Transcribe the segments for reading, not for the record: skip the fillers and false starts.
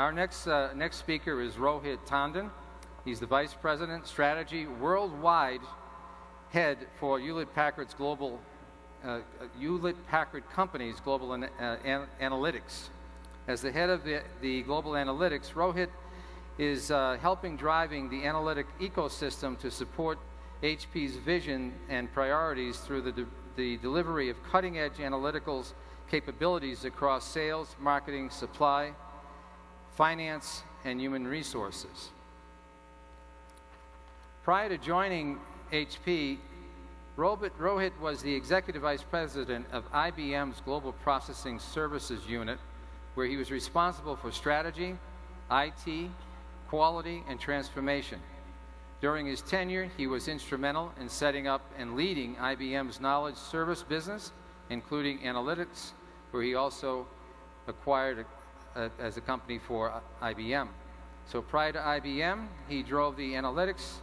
Our next speaker is Rohit Tandon. He's the Vice President, Strategy, Worldwide Head for Hewlett-Packard's global, Hewlett-Packard Company's Global Analytics. As the head of the Global Analytics, Rohit is helping driving the analytic ecosystem to support HP's vision and priorities through the delivery of cutting-edge analytical capabilities across sales, marketing, supply, finance, and human resources. Prior to joining HP, Rohit was the Executive Vice President of IBM's Global Processing Services Unit, where he was responsible for strategy, IT, quality, and transformation. During his tenure, he was instrumental in setting up and leading IBM's knowledge service business, including analytics, where he also acquired as a company for IBM. So prior to IBM, he drove the analytics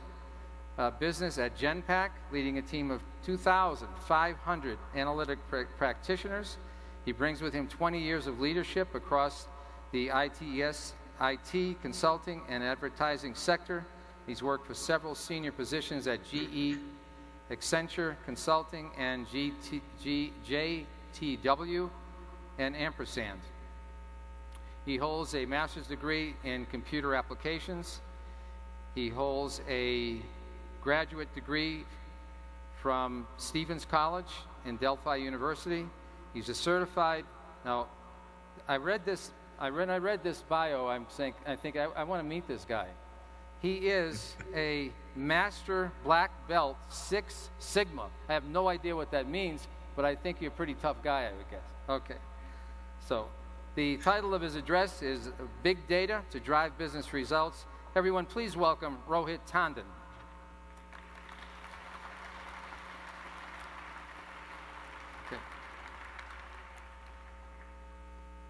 business at Genpact, leading a team of 2,500 analytic practitioners. He brings with him 20 years of leadership across the IT, consulting, and advertising sector. He's worked for several senior positions at GE, Accenture Consulting, and JTW, and Ampersand. He holds a master's degree in computer applications. He holds a graduate degree from Stevens College and Delphi University. He's a certified, now, I read this bio, I'm saying, I think I want to meet this guy. He is a master black belt 6 Sigma. I have no idea what that means, but I think you're a pretty tough guy, I would guess. Okay. So the title of his address is Big Data to Drive Business Results. Everyone, please welcome Rohit Tandon. Okay.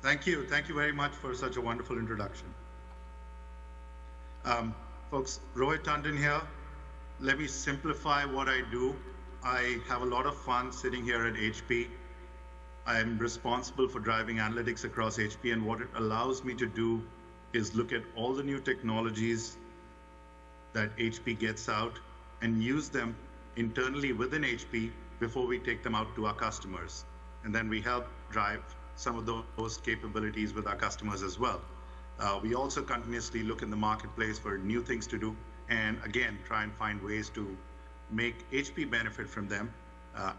Thank you very much for such a wonderful introduction. Folks, Rohit Tandon here. Let me simplify what I do. I have a lot of fun sitting here at HP. I'm responsible for driving analytics across HP, and what it allows me to do is look at all the new technologies that HP gets out and use them internally within HP before we take them out to our customers. And then we help drive some of those capabilities with our customers as well. We also continuously look in the marketplace for new things to do, and again, try and find ways to make HP benefit from them,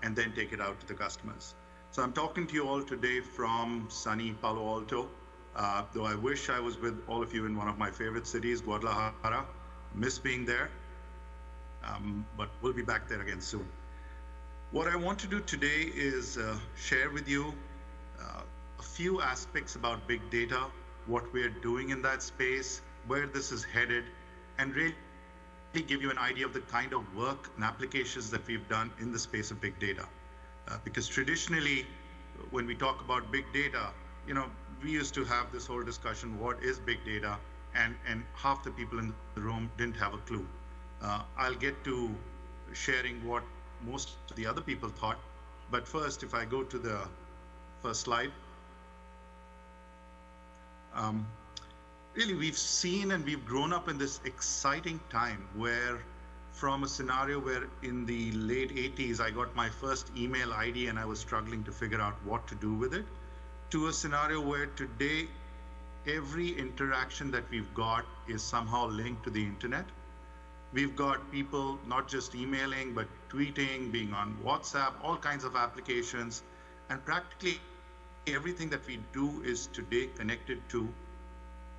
and then take it out to the customers. So I'm talking to you all today from sunny Palo Alto, though I wish I was with all of you in one of my favorite cities, Guadalajara. Miss being there, but we'll be back there again soon. What I want to do today is share with you a few aspects about big data, what we're doing in that space, where this is headed, and really give you an idea of the kind of work and applications that we've done in the space of big data. Because traditionally, when we talk about big data, you know, we used to have this whole discussion, what is big data? And half the people in the room didn't have a clue. I'll get to sharing what most of the other people thought. But first, if I go to the first slide, really, we've seen and we've grown up in this exciting time where, from a scenario where in the late 80s, I got my first email ID and I was struggling to figure out what to do with it, to a scenario where today, every interaction that we've got is somehow linked to the internet. We've got people not just emailing, but tweeting, being on WhatsApp, all kinds of applications, and practically everything that we do is today connected to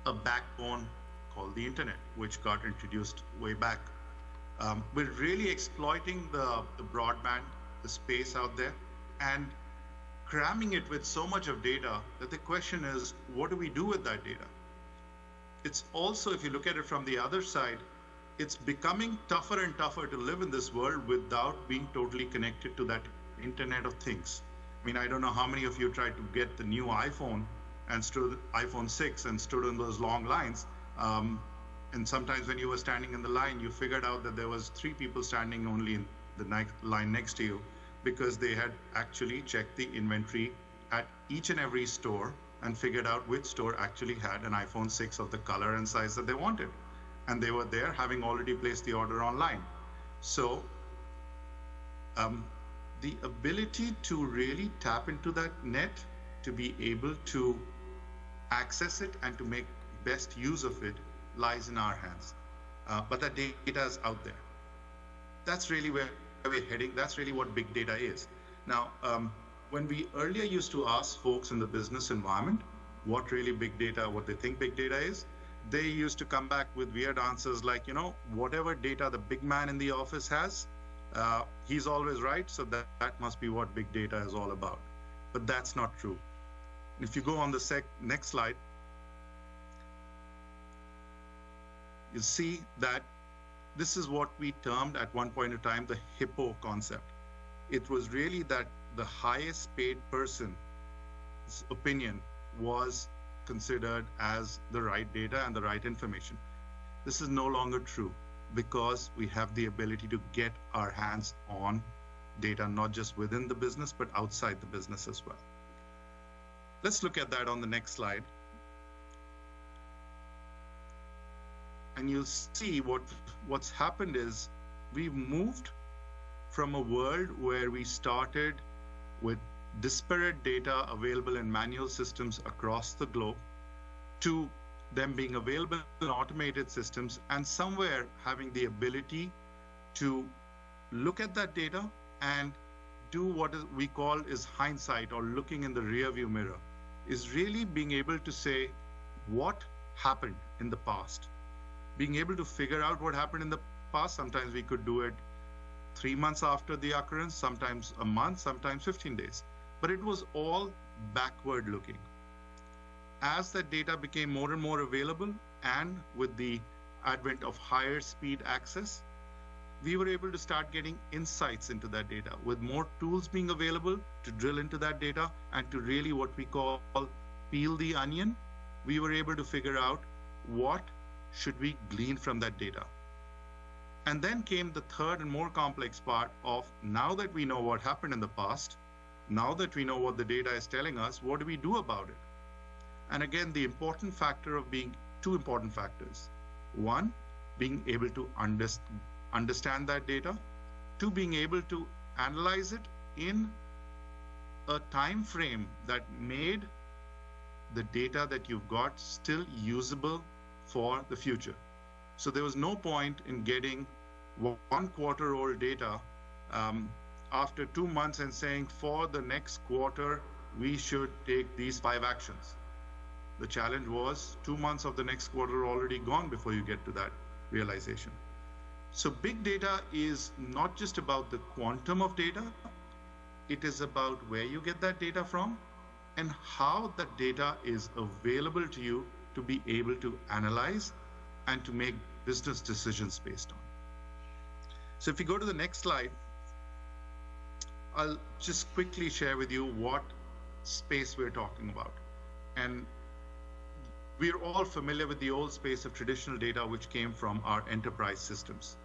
a backbone called the internet, which got introduced way back. We're really exploiting the broadband, the space out there, and cramming it with so much of data that the question is, what do we do with that data? It's also, if you look at it from the other side, it's becoming tougher and tougher to live in this world without being totally connected to that Internet of Things. I mean, I don't know how many of you tried to get the new iPhone and stood iPhone 6 and stood in those long lines. And sometimes when you were standing in the line, you figured out that there was 3 people standing only in the line next to you, because they had actually checked the inventory at each and every store and figured out which store actually had an iPhone 6 of the color and size that they wanted. And they were there having already placed the order online. So the ability to really tap into that net, to be able to access it and to make best use of it lies in our hands. But that data is out there. That's really where we're heading. That's really what big data is. Now, when we earlier used to ask folks in the business environment what really big data, what they think big data is, they used to come back with weird answers like, whatever data the big man in the office has, he's always right, so that must be what big data is all about. But that's not true. If you go on the next slide, you'll see that this is what we termed at one point in time the hippo concept. It was really that the highest paid person's opinion was considered as the right data and the right information. This is no longer true because we have the ability to get our hands on data, not just within the business, but outside the business as well. Let's look at that on the next slide. And you'll see what's happened is we've moved from a world where we started with disparate data available in manual systems across the globe to them being available in automated systems and somewhere having the ability to look at that data and do what we call is hindsight, or looking in the rearview mirror, is really being able to say what happened in the past. Being able to figure out what happened in the past. Sometimes we could do it 3 months after the occurrence, sometimes a month, sometimes 15 days. But it was all backward looking. As that data became more and more available, and with the advent of higher speed access, we were able to start getting insights into that data, with more tools being available to drill into that data and to really what we call peel the onion. We were able to figure out what should we glean from that data. And then came the third and more complex part of, now that we know what happened in the past, now that we know what the data is telling us, what do we do about it? And again, the important factor of being two important factors. One, being able to understand that data. Two, being able to analyze it in a time frame that made the data that you've got still usable for the future. So there was no point in getting 1 quarter old data after 2 months and saying for the next quarter, we should take these 5 actions. The challenge was 2 months of the next quarter already gone before you get to that realization. So big data is not just about the quantum of data, it is about where you get that data from and how that data is available to you to be able to analyze and to make business decisions based on. So if you go to the next slide, I'll just quickly share with you what space we're talking about. And we're all familiar with the old space of traditional data, which came from our enterprise systems.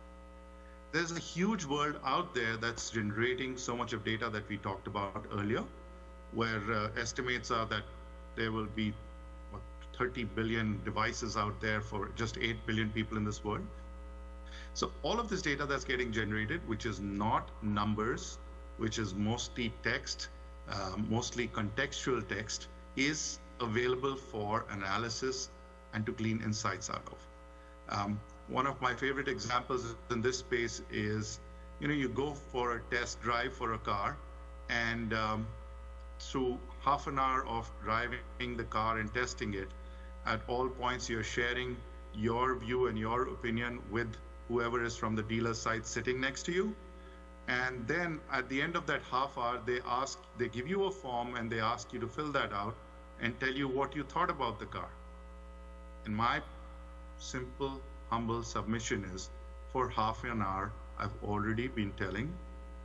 There's a huge world out there that's generating so much of data that we talked about earlier, where estimates are that there will be 30 billion devices out there for just 8 billion people in this world. So all of this data that's getting generated, which is not numbers, which is mostly text, mostly contextual text, is available for analysis and to glean insights out of. One of my favorite examples in this space is, you go for a test drive for a car, and through half an hour of driving the car and testing it, at all points you're sharing your view and your opinion with whoever is from the dealer's side sitting next to you. And then at the end of that half hour, they give you a form and they ask you to fill that out and tell you what you thought about the car. And my simple, humble submission is, for half an hour, I've already been telling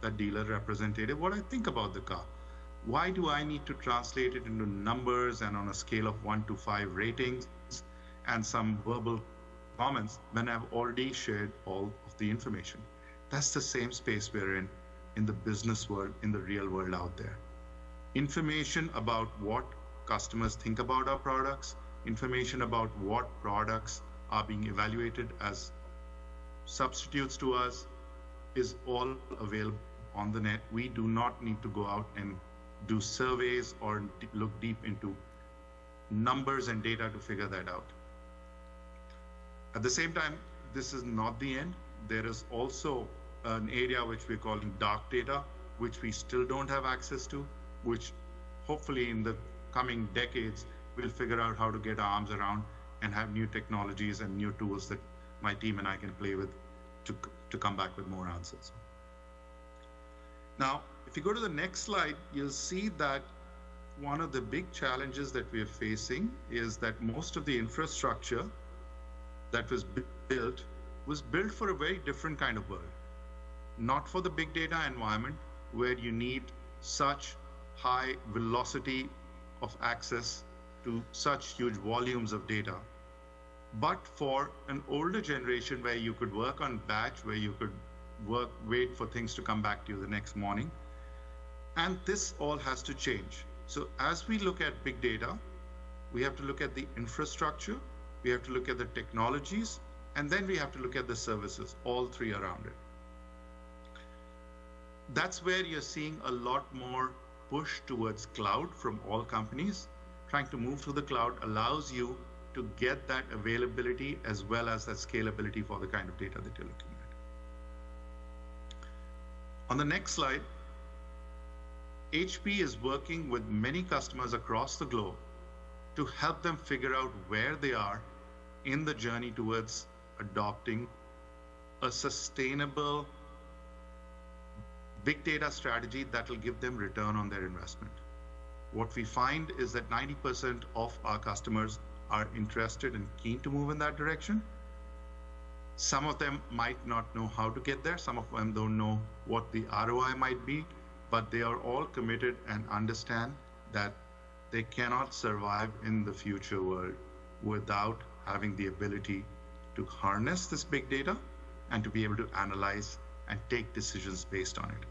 the dealer representative what I think about the car. Why do I need to translate it into numbers and on a scale of 1 to 5 ratings and some verbal comments when I've already shared all of the information? That's the same space we're in the business world, in the real world out there. Information about what customers think about our products, information about what products are being evaluated as substitutes to us is all available on the net. We do not need to go out and do surveys or look deep into numbers and data to figure that out. At the same time, this is not the end. There is also an area which we're calling dark data, which we still don't have access to, which hopefully in the coming decades, we'll figure out how to get our arms around and have new technologies and new tools that my team and I can play with to come back with more answers. Now, if you go to the next slide, you'll see that one of the big challenges that we're facing is that most of the infrastructure that was built for a very different kind of world. Not for the big data environment where you need such high velocity of access to such huge volumes of data, but for an older generation where you could work on batch, where you could wait for things to come back to you the next morning. And this all has to change. So as we look at big data, we have to look at the infrastructure, we have to look at the technologies, and then we have to look at the services, all three around it. That's where you're seeing a lot more push towards cloud from all companies. Trying to move to the cloud allows you to get that availability as well as that scalability for the kind of data that you're looking at. On the next slide, HP is working with many customers across the globe to help them figure out where they are in the journey towards adopting a sustainable big data strategy that will give them return on their investment. What we find is that 90% of our customers are interested and keen to move in that direction. Some of them might not know how to get there. Some of them don't know what the ROI might be, but they are all committed and understand that they cannot survive in the future world without having the ability to harness this big data and to be able to analyze and take decisions based on it.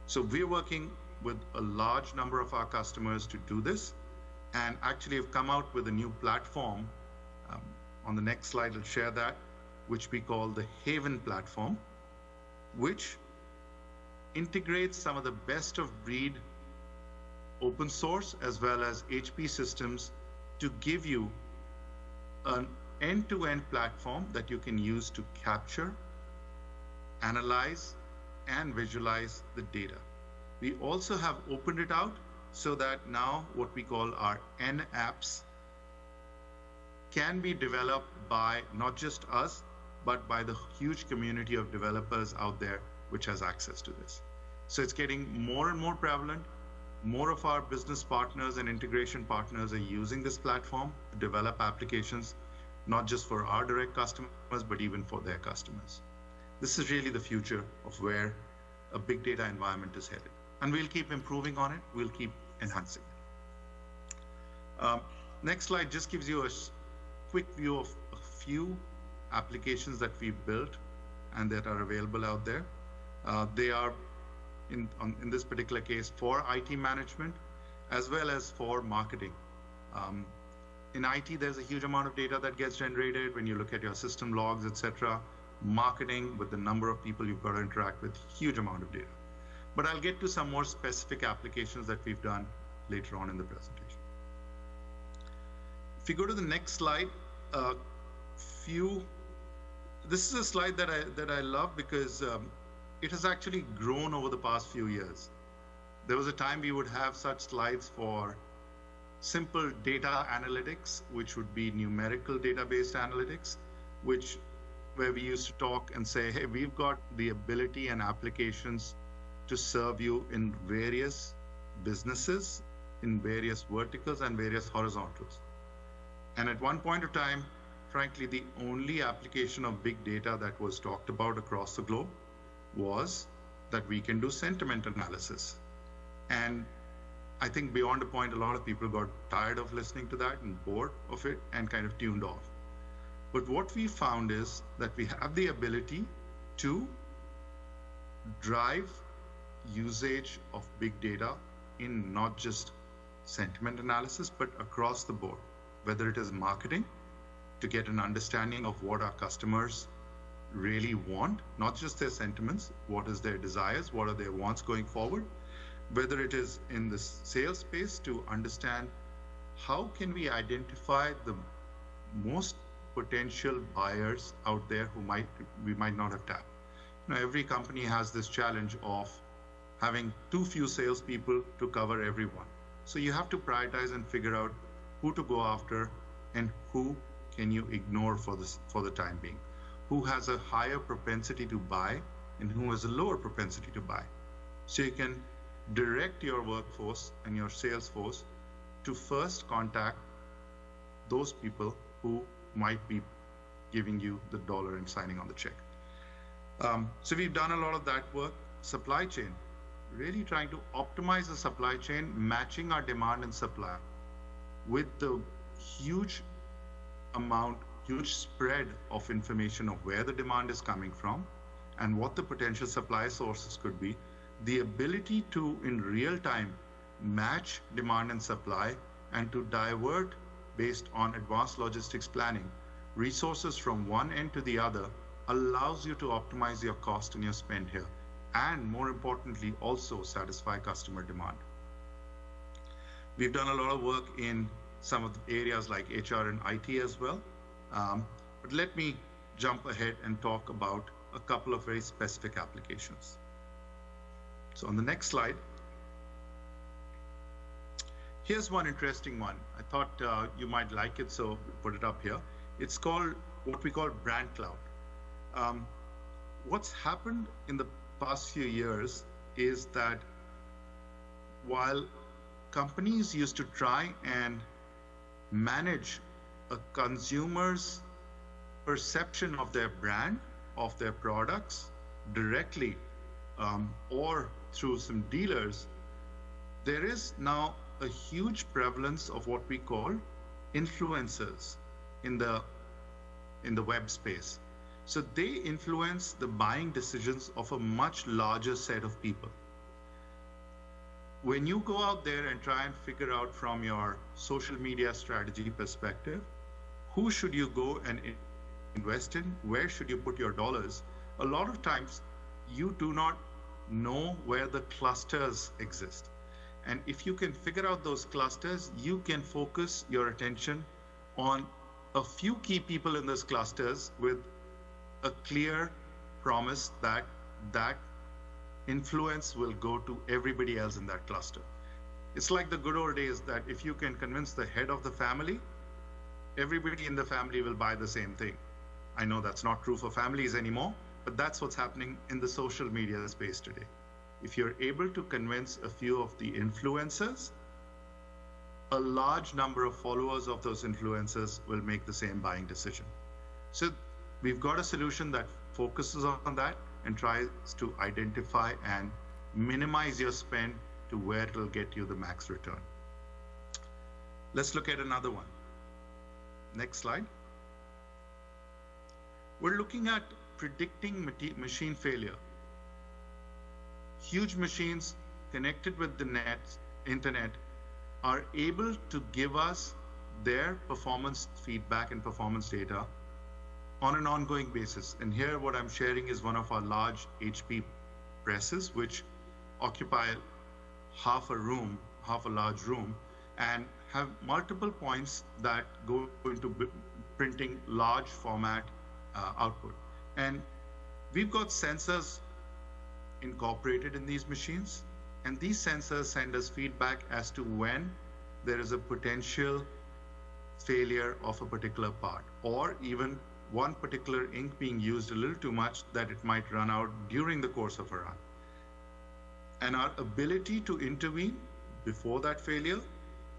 So we're working with a large number of our customers to do this, and actually have come out with a new platform. On the next slide, I'll share that, which we call the Haven platform, which integrates some of the best of breed open source as well as HP systems to give you an end-to-end platform that you can use to capture, analyze, and visualize the data. We also have opened it out so that now what we call our N apps can be developed by not just us, but by the huge community of developers out there which has access to this. So it's getting more and more prevalent. More of our business partners and integration partners are using this platform to develop applications, not just for our direct customers, but even for their customers. This is really the future of where a big data environment is headed. And we'll keep improving on it. We'll keep enhancing it. Next slide just gives you a quick view of a few applications that we've built and that are available out there. They are, in this particular case, for IT management, as well as for marketing. In IT, there's a huge amount of data that gets generated when you look at your system logs, etc. Marketing, with the number of people you've got to interact with, huge amount of data. But I'll get to some more specific applications that we've done later on in the presentation. If you go to the next slide, this is a slide that I love because it has actually grown over the past few years. There was a time we would have such slides for simple data analytics, which would be numerical database analytics, where we used to talk and say, hey, we've got the ability and applications to serve you in various businesses, in various verticals and various horizontals. And at one point of time, frankly, the only application of big data that was talked about across the globe was that we can do sentiment analysis. And I think beyond a point, a lot of people got tired of listening to that and bored of it and kind of tuned off. But what we found is that we have the ability to drive usage of big data in not just sentiment analysis, but across the board, whether it is marketing to get an understanding of what our customers really want, not just their sentiments, what is their desires, what are their wants going forward, whether it is in the sales space to understand how can we identify the most potential buyers out there who we might not have tapped. Every company has this challenge of having too few salespeople to cover everyone. So you have to prioritize and figure out who to go after and who can you ignore for the time being, who has a higher propensity to buy and who has a lower propensity to buy. So you can direct your workforce and your sales force to first contact those people who might be giving you the dollar and signing on the check. So we've done a lot of that work. Supply chain, really trying to optimize the supply chain, matching our demand and supply with the huge spread of information of where the demand is coming from and what the potential supply sources could be. The ability to, in real time, match demand and supply and to divert based on advanced logistics planning, resources from one end to the other allows you to optimize your cost and your spend here. And more importantly, also satisfy customer demand. We've done a lot of work in some of the areas like HR and IT as well. But let me jump ahead and talk about a couple of very specific applications. So on the next slide, here's one interesting one. I thought you might like it, so put it up here. It's called what we call brand cloud. What's happened in the past few years is that while companies used to try and manage a consumer's perception of their brand, of their products directly or through some dealers, there is now a huge prevalence of what we call influencers in the web space. So they influence the buying decisions of a much larger set of people. When you go out there and try and figure out from your social media strategy perspective, who should you go and invest in? Where should you put your dollars? A lot of times you do not know where the clusters exist. And if you can figure out those clusters, you can focus your attention on a few key people in those clusters with a clear promise that that influence will go to everybody else in that cluster. It's like the good old days that if you can convince the head of the family, everybody in the family will buy the same thing. I know that's not true for families anymore, but that's what's happening in the social media space today. If you're able to convince a few of the influencers, a large number of followers of those influencers will make the same buying decision. So we've got a solution that focuses on that and tries to identify and minimize your spend to where it will get you the max return. Let's look at another one. Next slide. We're looking at predicting machine failure. Huge machines connected with the internet are able to give us their performance feedback and performance data on an ongoing basis. And here what I'm sharing is one of our large HP presses, which occupy half a large room, and have multiple points that go into printing large format output. And we've got sensors incorporated in these machines, and these sensors send us feedback as to when there is a potential failure of a particular part, or even one particular ink being used a little too much that it might run out during the course of a run. And our ability to intervene before that failure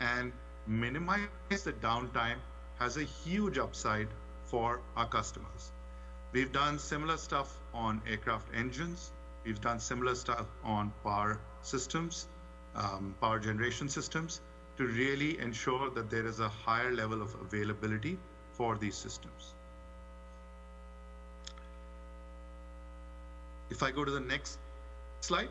and minimize the downtime has a huge upside for our customers. We've done similar stuff on aircraft engines. We've done similar stuff on power systems, power generation systems, to really ensure that there is a higher level of availability for these systems. If I go to the next slide,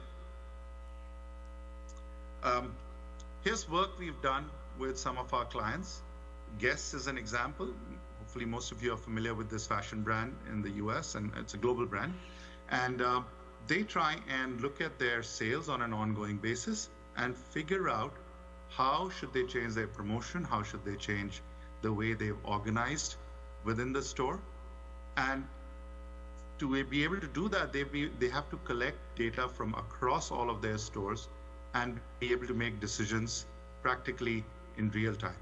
Here's work we've done with some of our clients. Guess is an example. Hopefully most of you are familiar with this fashion brand in the US, and it's a global brand. And they try and look at their sales on an ongoing basis and figure out how should they change their promotion, how should they change the way they've organized within the store. And to be able to do that, they have to collect data from across all of their stores and be able to make decisions practically in real time.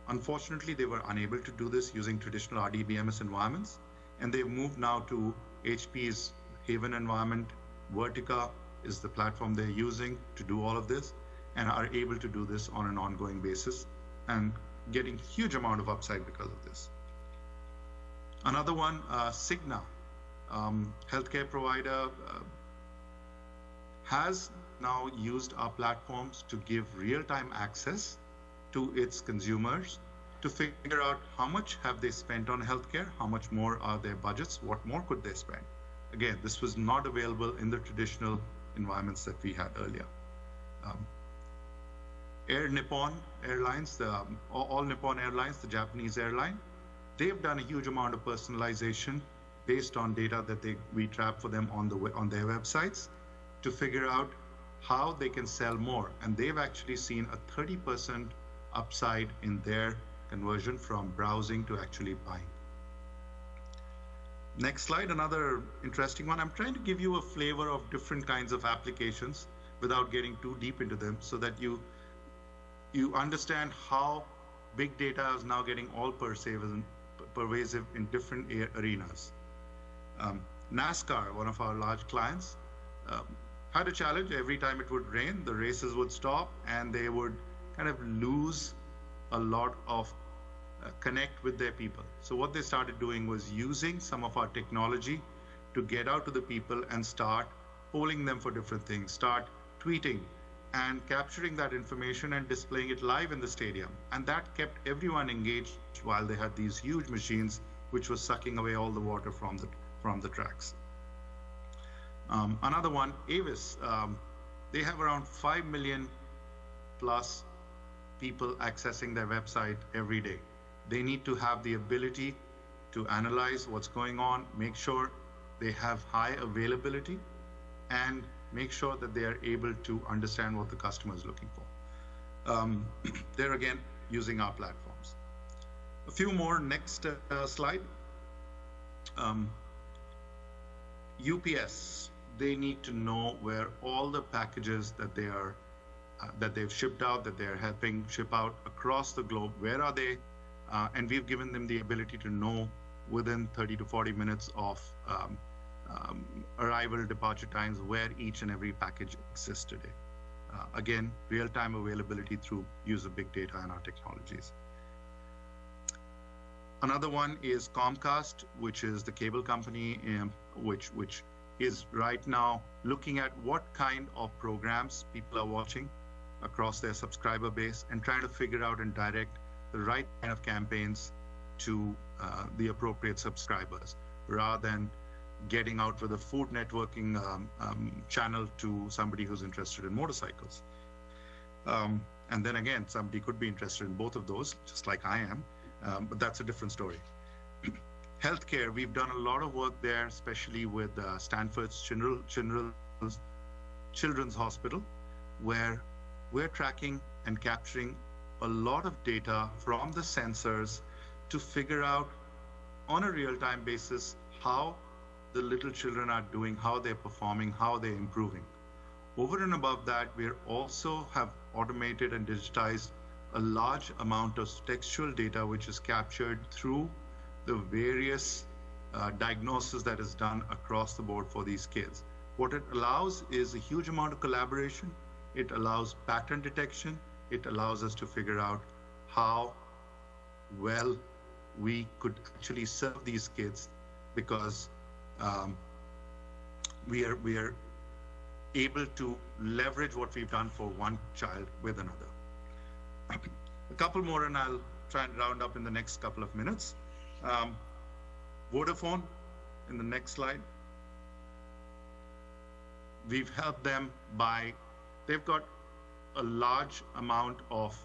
Unfortunately, they were unable to do this using traditional RDBMS environments, and they've moved now to HP's Haven environment. Vertica is the platform they're using to do all of this, and are able to do this on an ongoing basis and getting huge amount of upside because of this. Another one, Cigna, healthcare provider, has now used our platforms to give real-time access to its consumers to figure out how much have they spent on healthcare, how much more are their budgets, what more could they spend. Again, this was not available in the traditional environments that we had earlier. Air Nippon Airlines, All Nippon Airlines, the Japanese airline, they've done a huge amount of personalization based on data that we trap for them on their websites to figure out how they can sell more. And they've actually seen a 30% upside in their conversion from browsing to actually buying. Next slide, another interesting one. I'm trying to give you a flavor of different kinds of applications without getting too deep into them, so that you understand how big data is now getting all pervasive in different arenas. NASCAR, one of our large clients, had a challenge. Every time it would rain, the races would stop, and they would kind of lose a lot of connect with their people. So what they started doing was using some of our technology to get out to the people and start polling them for different things, start tweeting and capturing that information and displaying it live in the stadium. And that kept everyone engaged while they had these huge machines which was sucking away all the water from the tracks. Another one, Avis, they have around 5 million plus people accessing their website every day. They need to have the ability to analyze what's going on, make sure they have high availability, and make sure that they are able to understand what the customer is looking for. They're again using our platforms. A few more, next slide. UPS, they need to know where all the packages that they are that they've shipped out, that they're helping ship out across the globe, where are they? And we've given them the ability to know within 30 to 40 minutes of arrival, departure times, where each and every package exists today. Again, real-time availability through use of big data and our technologies. Another one is Comcast, which is the cable company, which is right now looking at what kind of programs people are watching across their subscriber base and trying to figure out and direct the right kind of campaigns to the appropriate subscribers, rather than getting out with a food networking channel to somebody who's interested in motorcycles. And then again, somebody could be interested in both of those, just like I am, but that's a different story. Healthcare, we've done a lot of work there, especially with Stanford's Children's Hospital, where we're tracking and capturing a lot of data from the sensors to figure out on a real-time basis how the little children are doing, how they're performing, how they're improving. Over and above that, we also have automated and digitized a large amount of textual data which is captured through the various diagnosis that is done across the board for these kids. What it allows is a huge amount of collaboration. It allows pattern detection. It allows us to figure out how well we could actually serve these kids, because we are able to leverage what we've done for one child with another. A couple more, and I'll try and round up in the next couple of minutes. Vodafone, in the next slide. We've helped them by, they've got a large amount of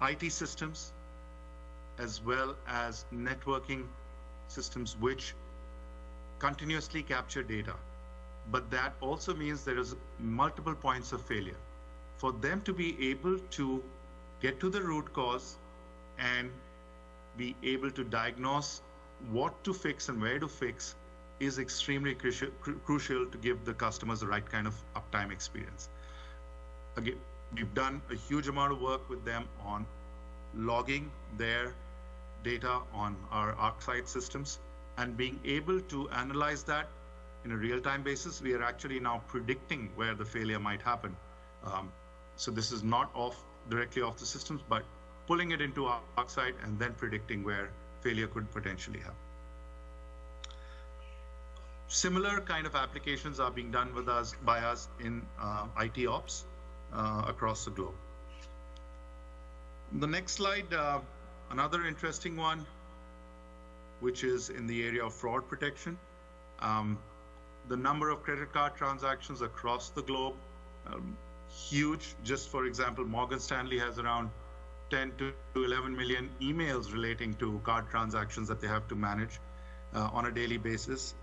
IT systems as well as networking systems which continuously capture data. But that also means there is multiple points of failure. For them to be able to get to the root cause and be able to diagnose what to fix and where to fix is extremely crucial to give the customers the right kind of uptime experience. Again, we've done a huge amount of work with them on logging their data on our ArcSight systems and being able to analyze that in a real-time basis. We are actually now predicting where the failure might happen. So this is not directly off the systems, but pulling it into ArcSight and then predicting where failure could potentially happen. Similar kind of applications are being done by us in IT ops across the globe. The next slide, another interesting one, which is in the area of fraud protection. The number of credit card transactions across the globe, huge. Just for example, Morgan Stanley has around 10 to 11 million emails relating to card transactions that they have to manage on a daily basis.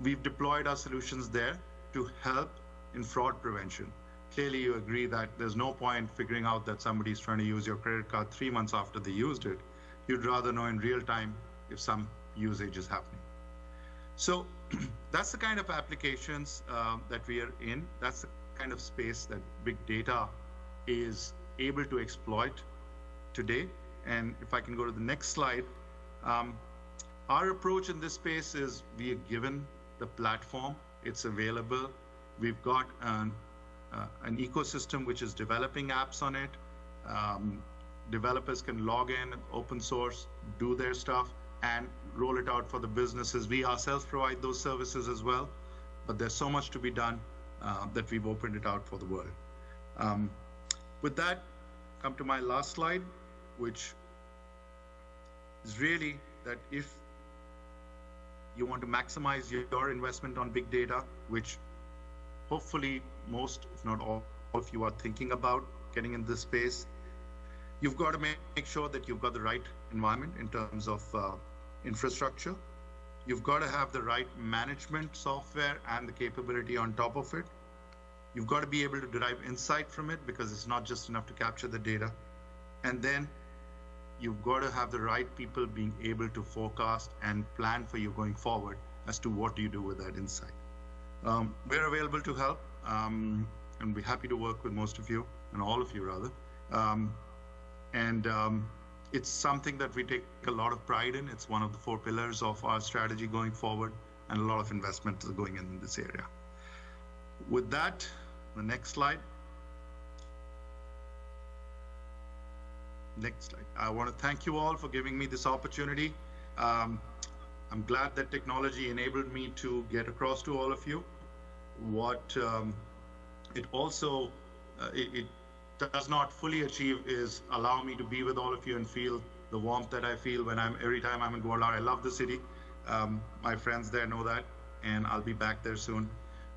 We've deployed our solutions there to help in fraud prevention. Clearly, you agree that there's no point figuring out that somebody's trying to use your credit card 3 months after they used it. You'd rather know in real time if some usage is happening. So that's the kind of applications that we are in. That's the kind of space that big data is able to exploit today. And if I can go to the next slide, our approach in this space is we are given the platform, it's available. We've got an ecosystem which is developing apps on it. Developers can log in, open source, do their stuff, and roll it out for the businesses. We ourselves provide those services as well, but there's so much to be done that we've opened it out for the world. With that, come to my last slide, which is really that if you want to maximize your investment on big data, which hopefully most, if not all of you are thinking about getting in this space, you've got to make sure that you've got the right environment in terms of infrastructure. You've got to have the right management software and the capability on top of it. You've got to be able to derive insight from it because it's not just enough to capture the data. And then you've got to have the right people being able to forecast and plan for you going forward as to what do you do with that insight. We're available to help and we're happy to work with most of you, and all of you rather. It's something that we take a lot of pride in. It's one of the 4 pillars of our strategy going forward, and a lot of investment is going in this area. With that, the next slide. Next slide. I want to thank you all for giving me this opportunity. I'm glad that technology enabled me to get across to all of you. What it also it does not fully achieve is allow me to be with all of you and feel the warmth that I feel when every time I'm in Guadalajara. I love the city. My friends there know that, and I'll be back there soon.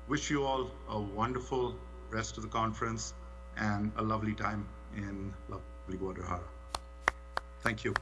Wish you all a wonderful rest of the conference and a lovely time in lovely Guadalajara. Thank you.